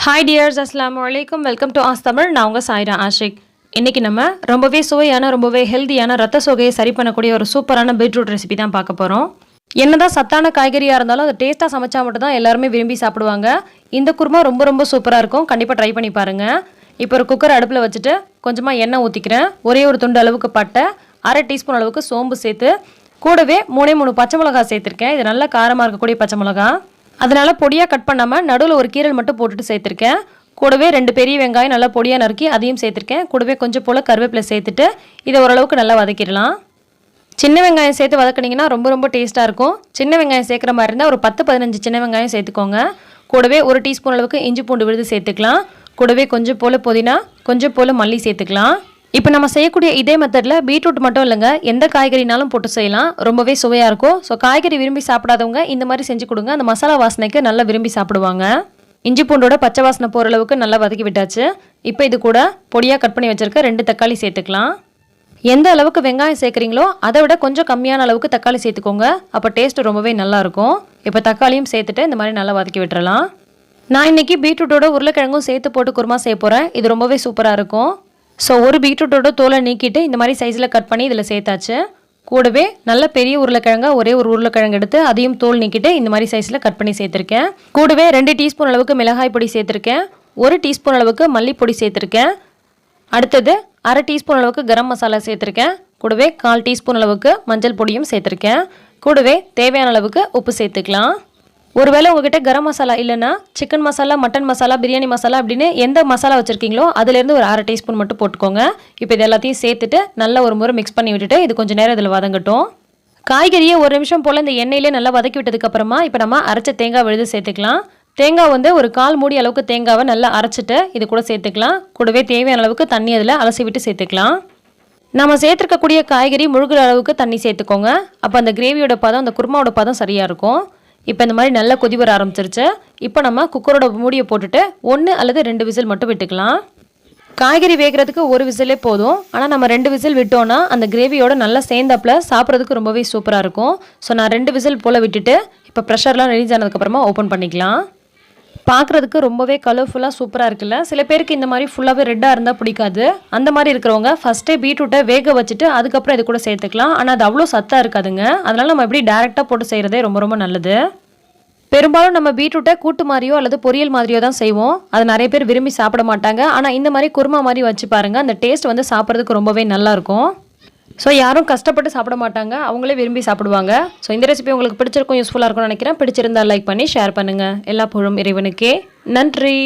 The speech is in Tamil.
Hi dears, Assalamu alaikum. Welcome to Ask Tamil. நான் உங்க சாய்ரா ஆஷிக். இன்னைக்கு நம்ம ரொம்பவே சுவையான ரொம்பவே ஹெல்தியான ரத்த சோகையை சரி பண்ணக்கூடிய ஒரு சூப்பரான பீட்ரூட் ரெசிபி தான் பார்க்க போறோம். என்னதான் சத்தான காய்கறியா இருந்தாலும் அது டேஸ்டா சமைச்சா மட்டும் தான் எல்லாரும் விரும்பி சாப்பிடுவாங்க. இந்த குருமா ரொம்ப சூப்பரா இருக்கும். கண்டிப்பா ட்ரை பண்ணி பாருங்க. இப்போ ஒரு குக்கர் அடுப்புல வச்சிட்டு கொஞ்சமா எண்ணெய் ஊத்திக்கிறேன். ஒரே ஒரு துண்டு அளவுக்கு பட்டை, 1/2 டீஸ்பூன் அளவுக்கு சோம்பு சேர்த்து கூடவே 3 பச்சை மிளகாய் சேர்த்திருக்கேன். இது நல்ல காரமா இருக்கக்கூடிய பச்சை மிளகாய். அதனால பொடியா கட் பண்ணாம நடுவுல ஒரு கீரல் மட்டும் போட்டுட்டு சேர்த்திருக்கேன். கூடவே 2 பெரிய வெங்காயம் நல்லா பொடியா நறுக்கி அதையும் சேர்த்திருக்கேன். கூடவே கொஞ்சம் போல கருவேப்பிலை சேர்த்துட்டு இதை ஓரளவுக்கு நல்லா வதக்கிடலாம். சின்ன வெங்காயம் சேர்த்து வதக்குனீங்கன்னா ரொம்ப டேஸ்டா இருக்கும். சின்ன வெங்காயம் சேர்க்குற மாதிரி இருந்தால் ஒரு 10-15 சின்ன வெங்காயம் சேர்த்துக்கோங்க. கூடவே 1 டீஸ்பூன் அளவுக்கு இஞ்சி பூண்டு விழுது சேர்த்துக்கலாம். கூடவே கொஞ்சம் போல புதினா, கொஞ்சம் போல மல்லி சேர்த்துக்கலாம். இப்போ நம்ம செய்யக்கூடிய இதே மெத்தடில் பீட்ரூட் மட்டும் இல்லைங்க, எந்த காய்கறினாலும் போட்டு செய்யலாம். ரொம்பவே சுவையாக இருக்கும். ஸோ காய்கறி விரும்பி சாப்பிடாதவங்க இந்த மாதிரி செஞ்சு கொடுங்க. அந்த மசாலா வாசனைக்கு நல்லா விரும்பி சாப்பிடுவாங்க. இஞ்சி பூண்டோட பச்சை வாசனை போகிற அளவுக்கு நல்லா வதக்கி விட்டாச்சு. இப்போ இது கூட பொடியாக கட் பண்ணி வச்சுருக்க 2 தக்காளி சேர்த்துக்கலாம். எந்த அளவுக்கு வெங்காயம் சேர்க்குறீங்களோ அதை விட கொஞ்சம் கம்மியான அளவுக்கு தக்காளி சேர்த்துக்கோங்க. அப்போ டேஸ்ட் ரொம்பவே நல்லாயிருக்கும். இப்போ தக்காளியும் சேர்த்துட்டு இந்த மாதிரி நல்லா வதக்கி விட்டுறலாம். நான் இன்றைக்கி பீட்ரூட்டோட உருளைக்கிழங்கும் சேர்த்து போட்டு குருமா செய்ய போகிறேன். இது ரொம்பவே சூப்பராக இருக்கும். ஸோ ஒரு பீட்ரூட்டோட தோலை நீக்கிட்டு இந்த மாதிரி சைஸில் கட் பண்ணி இதில் சேர்த்தாச்சு. கூடவே நல்ல பெரிய உருளைக்கிழங்கா ஒரே ஒரு உருளைக்கிழங்கு எடுத்து அதையும் தோல் நீக்கிட்டு இந்த மாதிரி சைஸில் கட் பண்ணி சேர்த்துருக்கேன். கூடவே 2 டீஸ்பூன் அளவுக்கு மிளகாய் பொடி சேர்த்துருக்கேன். 1 டீஸ்பூன் அளவுக்கு மல்லிப்பொடி சேர்த்துருக்கேன். அடுத்தது 1/2 டீஸ்பூன் அளவுக்கு கரம் மசாலா சேர்த்துருக்கேன். கூடவே 1/4 டீஸ்பூன் அளவுக்கு மஞ்சள் பொடியும் சேர்த்துருக்கேன். கூடவே தேவையான அளவுக்கு உப்பு சேர்த்துக்கலாம். ஒருவேளை உங்ககிட்ட கரம் மசாலா இல்லைன்னா சிக்கன் மசாலா, மட்டன் மசாலா, பிரியாணி மசாலா அப்படின்னு எந்த மசாலா வச்சுருக்கீங்களோ அதுலேருந்து ஒரு 1/2 டீஸ்பூன் மட்டும் போட்டுக்கோங்க. இப்போ இது எல்லாத்தையும் சேர்த்துட்டு நல்லா ஒரு முறை மிக்ஸ் பண்ணி விட்டுட்டு இது கொஞ்சம் நேரம் இதில் வதங்கட்டும். காய்கறியை 1 நிமிஷம் போல் இந்த எண்ணெயிலே நல்லா வதக்கி விட்டதுக்கப்புறமா இப்போ நம்ம அரைச்ச தேங்காய் விழுது சேர்த்துக்கலாம். தேங்காய் ஒரு 1/4 மூடி அளவுக்கு தேங்காவை நல்லா அரைச்சிட்டு இது கூட சேர்த்துக்கலாம். கூடவே தேவையான அளவுக்கு தண்ணி அதில் அலசி விட்டு சேர்த்துக்கலாம். நம்ம சேர்த்துருக்கக்கூடிய காய்கறி முழுகிற அளவுக்கு தண்ணி சேர்த்துக்கோங்க. அப்போ அந்த கிரேவியோட பதம், அந்த குருமாவோட பதம் சரியாக இருக்கும். இப்போ இந்த மாதிரி நல்லா கொதி வர ஆரம்பிச்சிருச்சு. இப்போ நம்ம குக்கரோட மூடியை போட்டுட்டு 1 அல்லது 2 விசில் மட்டும் விட்டுக்கலாம். காய்கறி வேகிறதுக்கு 1 விசிலே போதும். ஆனால் நம்ம 2 விசில் விட்டோன்னா அந்த கிரேவியோட நல்லா சேர்ந்தாப்பில் சாப்பிட்றதுக்கு ரொம்பவே சூப்பராக இருக்கும். ஸோ நான் 2 விசில் போல் விட்டுட்டு இப்போ ப்ரெஷர்லாம் ரிலீஸ் ஆனதுக்கப்புறமா ஓப்பன் பண்ணிக்கலாம். பார்க்குறதுக்கு ரொம்பவே கலர்ஃபுல்லாக சூப்பராக இருக்குல்ல. சில பேருக்கு இந்த மாதிரி ஃபுல்லாகவே ரெட்டாக இருந்தால் பிடிக்காது. அந்த மாதிரி இருக்கிறவங்க ஃபஸ்ட்டே பீட்ரூட்டை வேக வச்சுட்டு அதுக்கப்புறம் இது கூட சேர்த்துக்கலாம். ஆனால் அது அவ்வளோ சத்தாக இருக்காதுங்க. அதனால் நம்ம இப்படி டேரெக்டாக போட்டு செய்கிறதே ரொம்ப நல்லது. பெரும்பாலும் நம்ம பீட்ரூட்டை கூட்டு மாதிரியோ அல்லது பொரியல் மாதிரியோ தான் செய்வோம். அது நிறைய பேர் விரும்பி சாப்பிட மாட்டாங்க. ஆனால் இந்த மாதிரி குருமா மாதிரி வச்சு பாருங்கள், அந்த டேஸ்ட் சாப்பிட்றதுக்கு ரொம்பவே நல்லாயிருக்கும். ஸோ யாரும் கஷ்டப்பட்டு சாப்பிட மாட்டாங்க, அவங்களே விரும்பி சாப்பிடுவாங்க. ஸோ இந்த ரெசிபி உங்களுக்கு பிடிச்சிருக்கும், யூஸ்ஃபுல்லாக இருக்கும்னு நினைக்கிறேன். பிடிச்சிருந்தா லைக் பண்ணி ஷேர் பண்ணுங்கள். எல்லா புகழும் இறைவனுக்கே. நன்றி.